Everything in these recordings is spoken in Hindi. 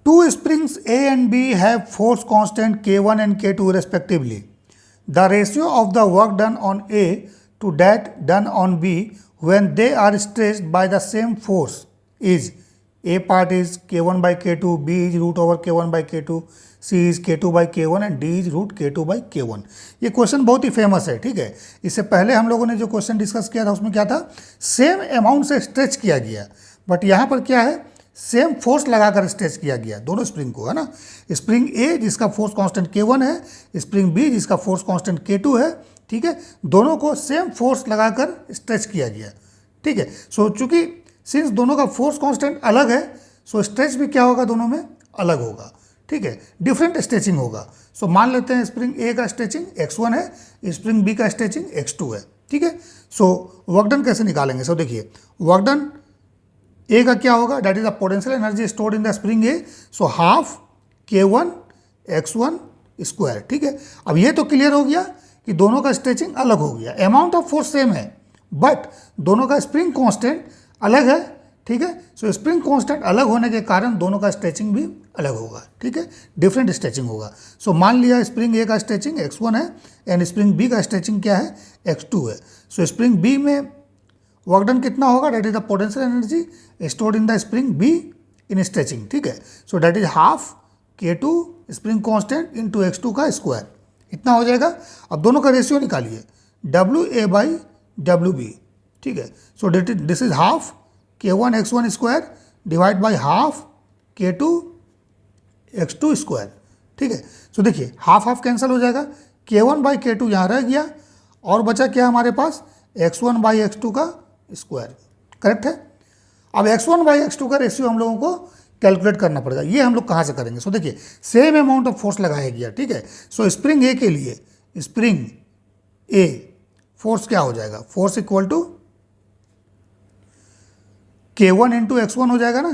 Two springs A and B have force constant K1 and K2 respectively. The ratio of the work done on A to that done on B when they are stretched by the same force is A part is K1 by K2, B is root over K1 by K2, C is K2 by K1 and D is root K2 by K1. ये क्वेश्चन बहुत ही फेमस है, ठीक है। इससे पहले हम लोगों ने जो क्वेश्चन डिस्कस किया था उसमें क्या था, सेम अमाउंट से स्ट्रेच किया गया, बट यहाँ पर क्या है, सेम फोर्स लगाकर स्ट्रेच किया गया दोनों स्प्रिंग को, है ना। स्प्रिंग ए जिसका फोर्स कांस्टेंट K1 है, स्प्रिंग बी जिसका फोर्स कांस्टेंट K2 है, ठीक है। दोनों को सेम फोर्स लगाकर स्ट्रेच किया गया, ठीक है। सो चूंकि सिंस दोनों का फोर्स कांस्टेंट अलग है, सो स्ट्रेच भी क्या होगा, दोनों में अलग होगा, ठीक है, डिफरेंट स्ट्रेचिंग होगा। सो मान लेते हैं स्प्रिंग ए का स्ट्रेचिंग x1 है, स्प्रिंग बी का स्ट्रेचिंग x2 है, ठीक है। सो वर्क डन कैसे निकालेंगे, सो देखिए वर्क डन ए का क्या होगा, that is the potential energy stored in the spring A, so half K1 x1 square, ठीक है। अब ये तो क्लियर हो गया कि दोनों का स्ट्रेचिंग अलग हो गया, अमाउंट ऑफ फोर्स सेम है बट दोनों का स्प्रिंग कांस्टेंट अलग है, ठीक है। सो स्प्रिंग कांस्टेंट अलग होने के कारण दोनों का स्ट्रेचिंग भी अलग होगा, ठीक है, डिफरेंट स्ट्रेचिंग होगा। सो मान लिया स्प्रिंग ए का स्ट्रेचिंग x1 है एंड स्प्रिंग बी का स्ट्रेचिंग क्या है, x2 है। सो स्प्रिंग बी में वर्क डन कितना होगा, that is the potential energy stored in the spring be in stretching, ठीक है। सो that is half K2 spring constant into x2 का स्क्वायर, इतना हो जाएगा। अब दोनों का रेशियो निकालिए, WA बाई WB, ठीक है। So this is half K1 x1 square divide by half K2 x2 square, ठीक है। सो देखिए हाफ हाफ कैंसिल हो जाएगा, K1 बाई K2 यहाँ रह गया और बचा क्या हमारे पास, x1 बाई x2 का स्क्वायर, करेक्ट है। अब x1 बाई x2 का रेशियो हम लोगों को कैलकुलेट करना पड़ेगा, ये हम लोग कहाँ से करेंगे। सो देखिए सेम अमाउंट ऑफ फोर्स लगाया गया, ठीक है। सो स्प्रिंग ए के लिए स्प्रिंग ए फोर्स क्या हो जाएगा, force equal to K1 into x1 हो जाएगा ना,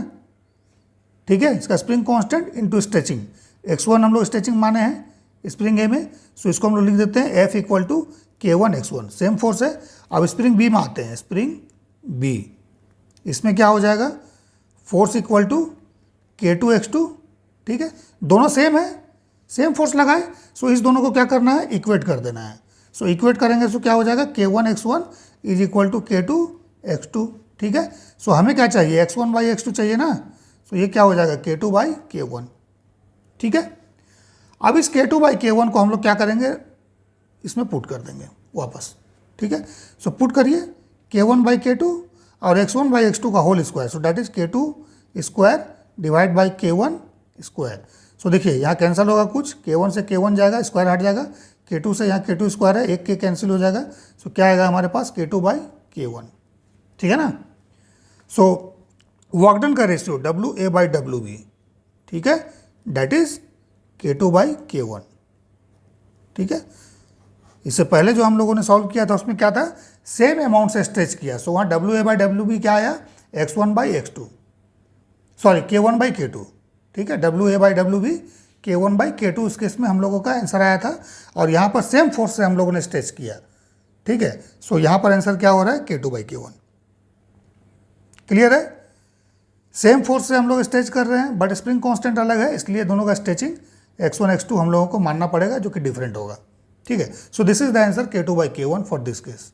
ठीक है। इसका spring constant into stretching, x1 हम लोग स्ट्रेचिंग माने हैं स्प्रिंग ए में, सो इसको हम लोग लिख देते हैं F equal to K1 x1, same force है। अब स्प्रिंग बी में आते हैं, स्प्रिंग बी, इसमें क्या हो जाएगा, force equal to K2 x2, ठीक है। दोनों सेम है, सेम फोर्स लगाए, सो इस दोनों को क्या करना है, इक्वेट कर देना है। सो इक्वेट करेंगे सो क्या हो जाएगा, K1 x1 is equal to K2 x2, ठीक है। सो हमें क्या चाहिए, x1 बाई x2 चाहिए ना, सो ये क्या हो जाएगा, K2 बाई K1, ठीक है। अब इस K2 बाई K1 को हम लोग क्या करेंगे, इसमें पुट कर देंगे वापस, ठीक है। सो पुट करिए K1 बाई K2 और x1 बाई x2 का whole square, so that is K2 square divide by K1 square. सो देखिए यहाँ कैंसिल होगा कुछ, K1 से K1 जाएगा, स्क्वायर हट जाएगा, K2 से यहाँ K2 स्क्वायर है, एक के कैंसिल हो जाएगा। सो क्या आएगा हमारे पास, K2 बाई K1, ठीक है ना। सो वर्क डन का रेशियो WA बाई WB, ठीक है, that is K2 by K1, ठीक है। इससे पहले जो हम लोगों ने सॉल्व किया था उसमें क्या था, सेम अमाउंट से स्ट्रेच किया, सो वहाँ WA बाई WB क्या आया, x1 by x2, sorry K1 by K2, ठीक है। WA by WB K1 by K2 इस केस में हम लोगों का आंसर आया था, और यहाँ पर सेम फोर्स से हम लोगों ने स्ट्रेच किया, ठीक है। सो यहाँ पर आंसर क्या हो रहा है, K2 बाई K1, क्लियर है। सेम फोर्स से हम लोग स्ट्रेच कर रहे हैं बट स्प्रिंग कांस्टेंट अलग है, इसलिए दोनों का स्ट्रेचिंग x1 x2 हम लोगों को मानना पड़ेगा जो कि डिफरेंट होगा, ठीक है। So this is the answer K2 by K1 for this case.